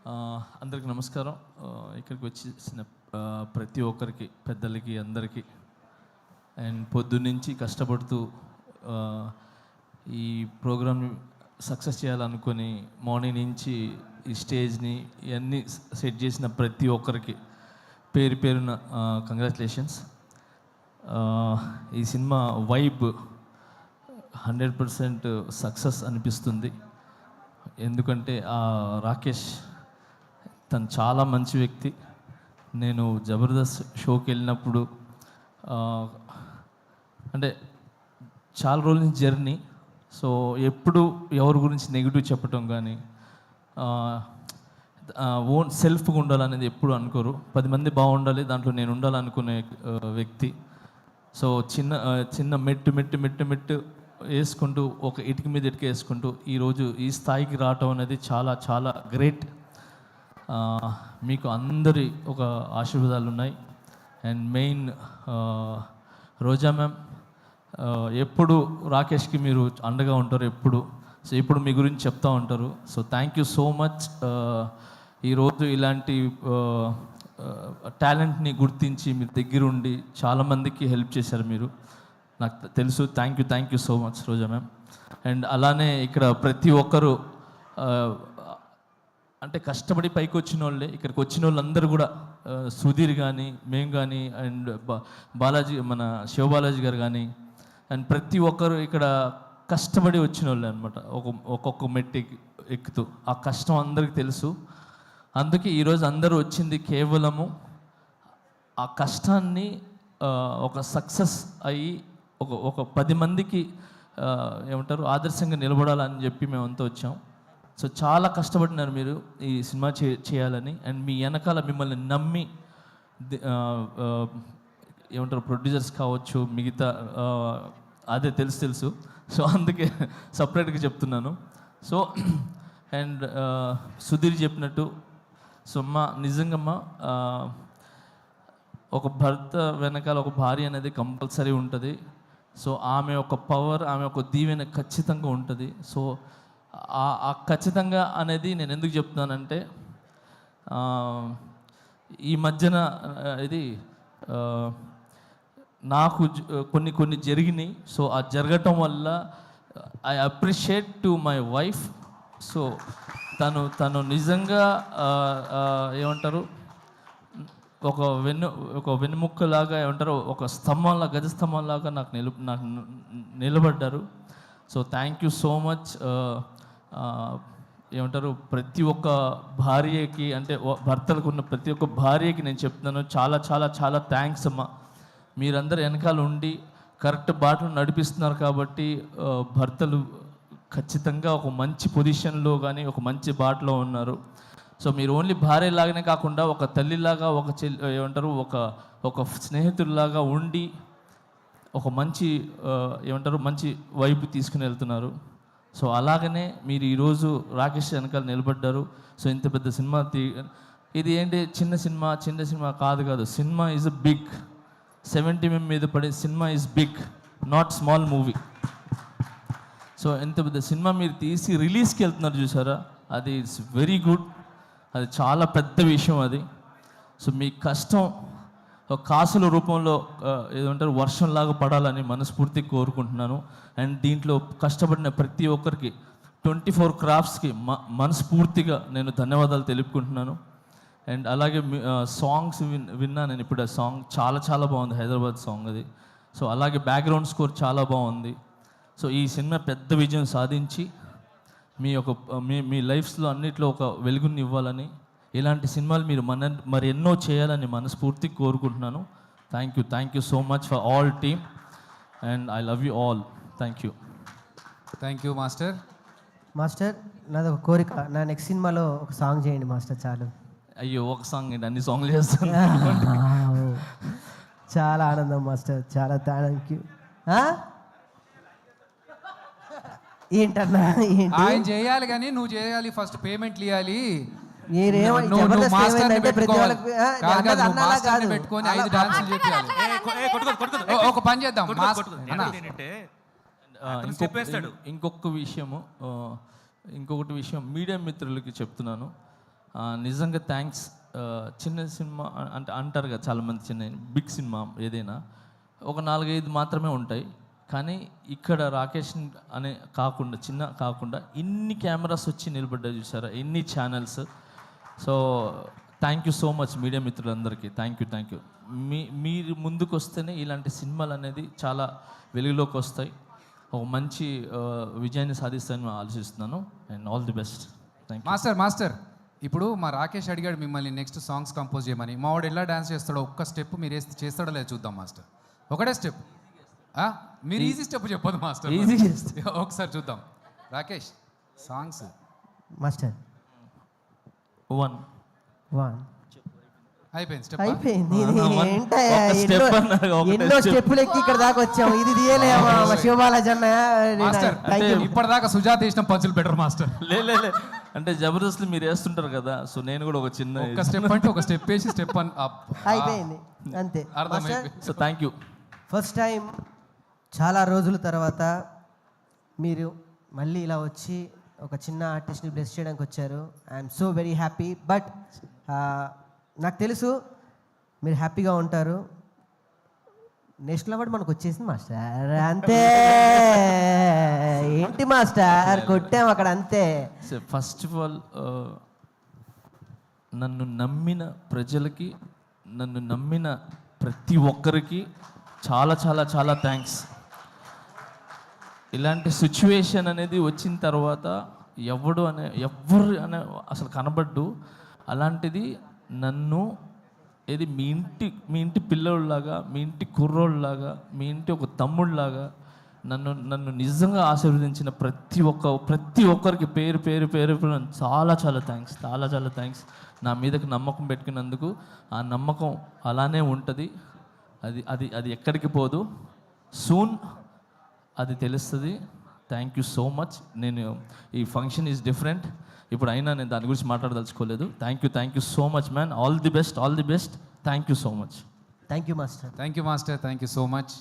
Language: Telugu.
అందరికీ నమస్కారం. ఇక్కడికి వచ్చేసిన ప్రతి ఒక్కరికి, పెద్దలకి, అందరికీ అండ్ పొద్దున్నుంచి కష్టపడుతూ ఈ ప్రోగ్రామ్ సక్సెస్ చేయాలనుకొని మార్నింగ్ నుంచి ఈ స్టేజ్ని ఇవన్నీ సెట్ చేసిన ప్రతి ఒక్కరికి పేరు పేరున కంగ్రాచులేషన్స్. ఈ సినిమా వైబ్ 100% సక్సెస్ అనిపిస్తుంది. ఎందుకంటే రాకేష్ తను చాలా మంచి వ్యక్తి. నేను జబర్దస్త్ షోకి వెళ్ళినప్పుడు అంటే చాలా రోజుల నుంచి జర్నీ. సో ఎప్పుడు ఎవరి గురించి నెగిటివ్ చెప్పటం కానీ ఓన్ సెల్ఫ్గా ఉండాలనేది ఎప్పుడు అనుకోరు. 10 మంది బాగుండాలి, దాంట్లో నేను ఉండాలనుకునే వ్యక్తి. సో చిన్న మెట్టు వేసుకుంటూ ఒక ఇటుక మీద ఇటుక వేసుకుంటూ ఈరోజు ఈ స్థాయికి రావటం అనేది చాలా చాలా గ్రేట్. మీకు అందరి ఒక ఆశీర్వాదాలు ఉన్నాయి. అండ్ మెయిన్ రోజా మ్యామ్, ఎప్పుడు రాకేష్కి మీరు అండగా ఉంటారు ఎప్పుడు. సో ఇప్పుడు మీ గురించి చెప్తూ ఉంటారు. So thank you so much. ఈరోజు ఇలాంటి టాలెంట్ని గుర్తించి మీరు దగ్గరుండి చాలామందికి హెల్ప్ చేశారు మీరు, నాకు తెలుసు. Thank you so much Roja ma'am. And అలానే ఇక్కడ ప్రతి ఒక్కరు అంటే కష్టపడి పైకి వచ్చిన వాళ్ళే. ఇక్కడికి వచ్చిన వాళ్ళందరూ కూడా సుధీర్ కానీ, మేము కానీ, అండ్ బాలాజీ, మన శివబాలాజీ గారు కానీ, అండ్ ప్రతి ఒక్కరు ఇక్కడ కష్టపడి వచ్చిన వాళ్ళే అనమాట. ఒక్కొక్క మెట్టి ఎక్కుతూ ఆ కష్టం అందరికీ తెలుసు. అందుకే ఈరోజు అందరూ వచ్చింది కేవలము ఆ కష్టాన్ని ఒక సక్సెస్ అయ్యి ఒక 10 మందికి ఏమంటారు ఆదర్శంగా నిలబడాలని చెప్పి మేమంతా వచ్చాం. సో చాలా కష్టపడినారు మీరు ఈ సినిమా చేయాలని. అండ్ మీ వెనకాల మిమ్మల్ని నమ్మి ఏమంటారు ప్రొడ్యూసర్స్ కావచ్చు, మిగతా అదే తెలుసు. సో అందుకే సపరేట్గా చెప్తున్నాను. సో అండ్ సుధీర్ చెప్పినట్టు, సో నిజంగా ఒక భర్త వెనకాల ఒక భార్య అనేది కంపల్సరీ ఉంటుంది. సో ఆమె ఒక పవర్, ఆమె ఒక దీవెన ఖచ్చితంగా ఉంటుంది. సో ఆ ఖచ్చితంగా అనేది నేను ఎందుకు చెప్తున్నానంటే, ఈ మధ్యన ఇది నాకు కొన్ని జరిగినాయి. సో ఆ జరగటం వల్ల I appreciate to my wife. So తను నిజంగా ఏమంటారు ఒక వెన్నుముక్కలాగా ఏమంటారు, ఒక స్తంభంలా, గజ స్తంభంలాగా నాకు నిలబడ్డారు. So thank you so much. ఏమంటారు ప్రతి ఒక్క భార్యకి, అంటే భర్తలకు ఉన్న ప్రతి ఒక్క భార్యకి నేను చెప్తున్నాను, చాలా చాలా చాలా థ్యాంక్స్ అమ్మా. మీరందరూ వెనకాల ఉండి కరెక్ట్ బాటలు నడిపిస్తున్నారు కాబట్టి భర్తలు ఖచ్చితంగా ఒక మంచి పొజిషన్లో కానీ ఒక మంచి బాటలో ఉన్నారు. సో మీరు ఓన్లీ భార్యలాగానే కాకుండా ఒక తల్లిలాగా, ఒక ఏమంటారు ఒక స్నేహితుల్లాగా ఉండి ఒక మంచి ఏమంటారు మంచి వైపు తీసుకుని వెళ్తున్నారు. సో అలాగనే మీరు ఈరోజు రాకేష్ వెనకాల నిలబడ్డారు. సో ఇంత పెద్ద సినిమా ఇది ఏంటి చిన్న సినిమా కాదు. Cinema is big. 70 mm మీద పడే cinema is big, not small movie. So ఎంత పెద్ద సినిమా మీరు తీసి రిలీజ్కి వెళ్తున్నారు చూసారా, అది ఇట్స్ వెరీ గుడ్. అది చాలా పెద్ద విషయం అది. సో మీ కష్టం కాసుల రూపంలో ఏదంటారు వర్షంలాగా పడాలని మనస్ఫూర్తిగా కోరుకుంటున్నాను. అండ్ దీంట్లో కష్టపడిన ప్రతి ఒక్కరికి 24 క్రాఫ్ట్స్కి మనస్ఫూర్తిగా నేను ధన్యవాదాలు తెలుపుకుంటున్నాను. అండ్ అలాగే సాంగ్స్ విన్నా నేను ఇప్పుడు. ఆ సాంగ్ చాలా చాలా బాగుంది, హైదరాబాద్ సాంగ్ అది. సో అలాగే బ్యాక్గ్రౌండ్ స్కోర్ చాలా బాగుంది. సో ఈ సినిమా పెద్ద విజయం సాధించి మీ లైఫ్స్లో అన్నిట్లో ఒక వెలుగుని ఇవ్వాలని, ఇలాంటి సినిమాలు మీరు మరి ఎన్నో చేయాలని మనస్ఫూర్తిగా కోరుకుంటున్నాను. Thank you so much for all team and I love you all. Thank you master. నాది ఒక కోరిక, నా నెక్స్ట్ సినిమాలో ఒక సాంగ్ చేయండి మాస్టర్. చాలు. అయ్యో ఒక సాంగ్ ఏంటి, అన్ని సాంగ్లు చేస్తాను. చాలా ఆనందం మాస్టర్, చాలా థ్యాంక్ యూ. ఏంటన్నా ఆయన చేయాలి కానీ నువ్వు చేయాలి, ఫస్ట్ పేమెంట్లు ఇవ్వాలి. పెట్టుకొని 5 డాన్సులు చెప్పాలి. ఒక పని చేద్దాం. ఇంకొకటి విషయం మీడియా మిత్రులకి చెప్తున్నాను. నిజంగా థ్యాంక్స్. చిన్న సినిమా అంటే అంటారు కదా చాలామంది, చిన్న బిగ్ సినిమా ఏదైనా ఒక 4-5 మాత్రమే ఉంటాయి, కానీ ఇక్కడ రాకేష్ అనే కాకుండా చిన్న కాకుండా ఇన్ని కెమెరాస్ వచ్చి నిలబడ్డా చూసారా, ఎన్ని channels. So thank you so much media మిత్రులందరికీ. Thank you. మీరు ముందుకు వస్తేనే ఇలాంటి సినిమాలు అనేది చాలా వెలుగులోకి వస్తాయి, ఒక మంచి విజయాన్ని సాధిస్తానని ఆలోచిస్తున్నాను. And all the best. Thank you. Master ఇప్పుడు మా రాకేష్ అడిగాడు మిమ్మల్ని నెక్స్ట్ సాంగ్స్ కంపోజ్ చేయమని. మా వాడు ఎలా డాన్స్ చేస్తాడో ఒక్క స్టెప్ మీరు చేస్తాడో లేదు చూద్దాం మాస్టర్. ఒకటే స్టెప్, మీరు ఈజీ స్టెప్ చెప్పదు మాస్టర్, ఈజీ ఒకసారి చూద్దాం. రాకేష్ సాంగ్స్ మాస్టర్ 1 అయిపోయింది స్టెప్. అయిపోయింది. ఇది one. ఏంటయ్యా, ఒక step అన్నారు, ఒకటే ఎన్నో step. స్టెప్పులు ఎక్కి ఇక్కడ దాకా వచ్చాము. ఇది తీయలేమా శివబాలాజీ అన్న? మాస్టర్ ఇప్పటిదాకా సుజాత వేసిన పంచులు బెటర్ మాస్టర్. లే అంటే జబర్దస్త్లు మీరు వేస్తుంటారు కదా, సో నేను కూడా ఒక చిన్న ఒక స్టెప్ అంటే ఒక స్టెప్ వేసి స్టెప్ అయిపోయింది అంతే. అర్థమైపోయింది. So thank you. First time చాలా రోజుల తర్వాత మీరు మళ్ళీ ఇలా వచ్చి ఒక చిన్న ఆర్టిస్ట్ని బ్లెస్ చేయడానికి వచ్చారు. I'm so very happy. But నాకు తెలుసు మీరు హ్యాపీగా ఉంటారు. నెక్స్ట్ అవార్డు మనకు వచ్చేసింది మాస్టర్, అంతే. ఏంటి మాస్టర్ కొట్టాం అక్కడ, అంతే. ఫస్ట్ ఆఫ్ ఆల్ నన్ను నమ్మిన ప్రజలకి, నన్ను నమ్మిన ప్రతి ఒక్కరికి చాలా థ్యాంక్స్. ఇలాంటి సిచ్యువేషన్ అనేది వచ్చిన తర్వాత ఎవరు అనే అసలు కనబడ్డు. అలాంటిది నన్ను ఏది మీ ఇంటి పిల్లోళ్ళలాగా, మీ ఇంటి కుర్రోళ్ళలాగా, మీ ఇంటి ఒక తమ్ముళ్ళలాగా నన్ను నిజంగా ఆశీర్వదించిన ప్రతి ఒక్కరికి పేరు చాలా థ్యాంక్స్. నా మీదకి నమ్మకం పెట్టుకున్నందుకు. ఆ నమ్మకం అలానే ఉంటుంది, అది ఎక్కడికి పోదు. సూన్ అది తెలుస్తుంది. Thank you so much. నేను ఈ ఫంక్షన్ ఈజ్ డిఫరెంట్, ఇప్పుడు అయినా నేను దాని గురించి మాట్లాడదలుచుకోలేదు. Thank you so much man. All the best. Thank you so much. Thank you master. Thank you so much.